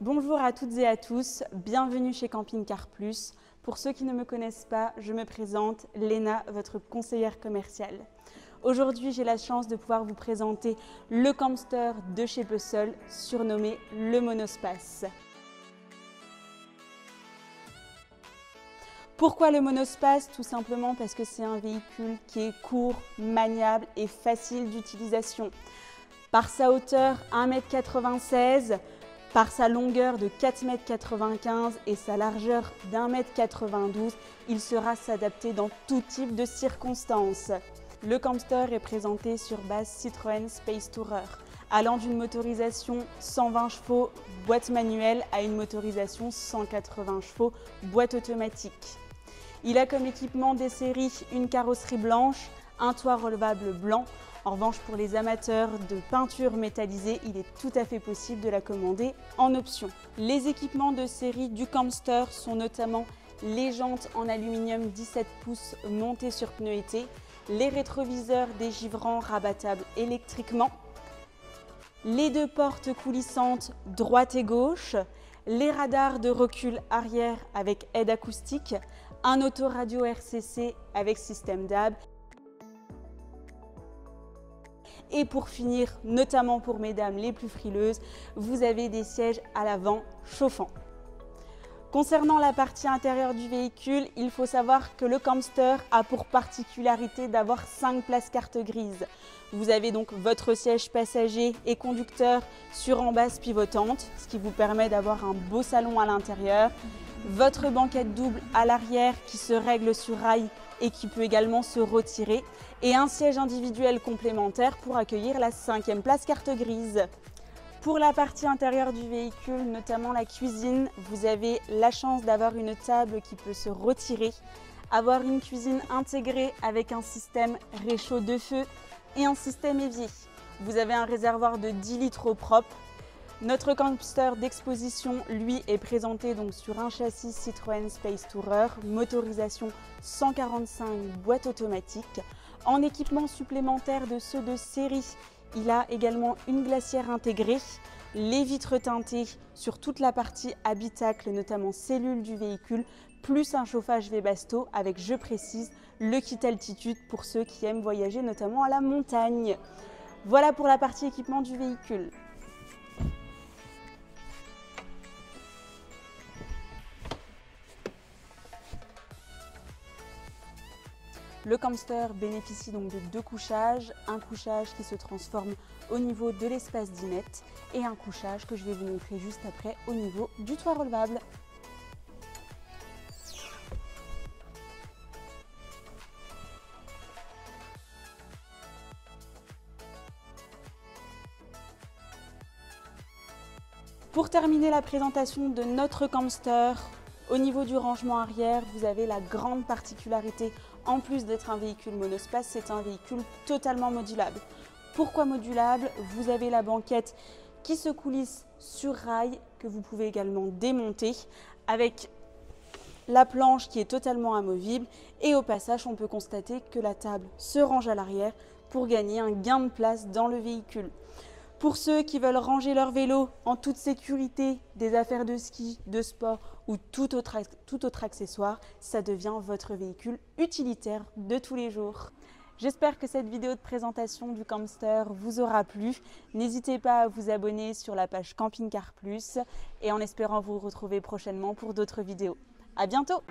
Bonjour à toutes et à tous, bienvenue chez Camping Car Plus. Pour ceux qui ne me connaissent pas, je me présente, Léna, votre conseillère commerciale. Aujourd'hui, j'ai la chance de pouvoir vous présenter le Campster de chez Peussol, surnommé le Monospace. Pourquoi le Monospace? Tout simplement parce que c'est un véhicule qui est court, maniable et facile d'utilisation. Par sa hauteur 1,96 m, par sa longueur de 4,95 m et sa largeur d'1,92 m, il saura s'adapter dans tout type de circonstances. Le Campster est présenté sur base Citroën Space Tourer, allant d'une motorisation 120 chevaux boîte manuelle à une motorisation 180 chevaux boîte automatique. Il a comme équipement des séries une carrosserie blanche, un toit relevable blanc. En revanche, pour les amateurs de peinture métallisée, il est tout à fait possible de la commander en option. Les équipements de série du Campster sont notamment les jantes en aluminium 17 pouces montées sur pneus été, les rétroviseurs dégivrants rabattables électriquement, les deux portes coulissantes droite et gauche, les radars de recul arrière avec aide acoustique, un autoradio RCC avec système DAB. Et pour finir, notamment pour mesdames les plus frileuses, vous avez des sièges à l'avant chauffants. Concernant la partie intérieure du véhicule, il faut savoir que le Campster a pour particularité d'avoir 5 places carte grise. Vous avez donc votre siège passager et conducteur sur embase pivotante, ce qui vous permet d'avoir un beau salon à l'intérieur. Votre banquette double à l'arrière qui se règle sur rail et qui peut également se retirer. Et un siège individuel complémentaire pour accueillir la 5e place carte grise. Pour la partie intérieure du véhicule, notamment la cuisine, vous avez la chance d'avoir une table qui peut se retirer, avoir une cuisine intégrée avec un système réchaud de feu et un système évier. Vous avez un réservoir de 10 litres eau propre. Notre Campster d'exposition, lui, est présenté donc sur un châssis Citroën Space Tourer, motorisation 145 boîte automatique. En équipement supplémentaire de ceux de série, il a également une glacière intégrée, les vitres teintées sur toute la partie habitacle, notamment cellule du véhicule, plus un chauffage Webasto avec, je précise, le kit altitude pour ceux qui aiment voyager notamment à la montagne. Voilà pour la partie équipement du véhicule. Le Campster bénéficie donc de 2 couchages, un couchage qui se transforme au niveau de l'espace dinette et un couchage que je vais vous montrer juste après au niveau du toit relevable. Pour terminer la présentation de notre Campster, au niveau du rangement arrière, vous avez la grande particularité, en plus d'être un véhicule monospace, c'est un véhicule totalement modulable. Pourquoi modulable? Vous avez la banquette qui se coulisse sur rail, que vous pouvez également démonter, avec la planche qui est totalement amovible. Et au passage, on peut constater que la table se range à l'arrière pour gagner un gain de place dans le véhicule. Pour ceux qui veulent ranger leur vélo en toute sécurité, des affaires de ski, de sport ou tout autre accessoire, ça devient votre véhicule utilitaire de tous les jours. J'espère que cette vidéo de présentation du Campster vous aura plu. N'hésitez pas à vous abonner sur la page Camping Car Plus et en espérant vous retrouver prochainement pour d'autres vidéos. À bientôt!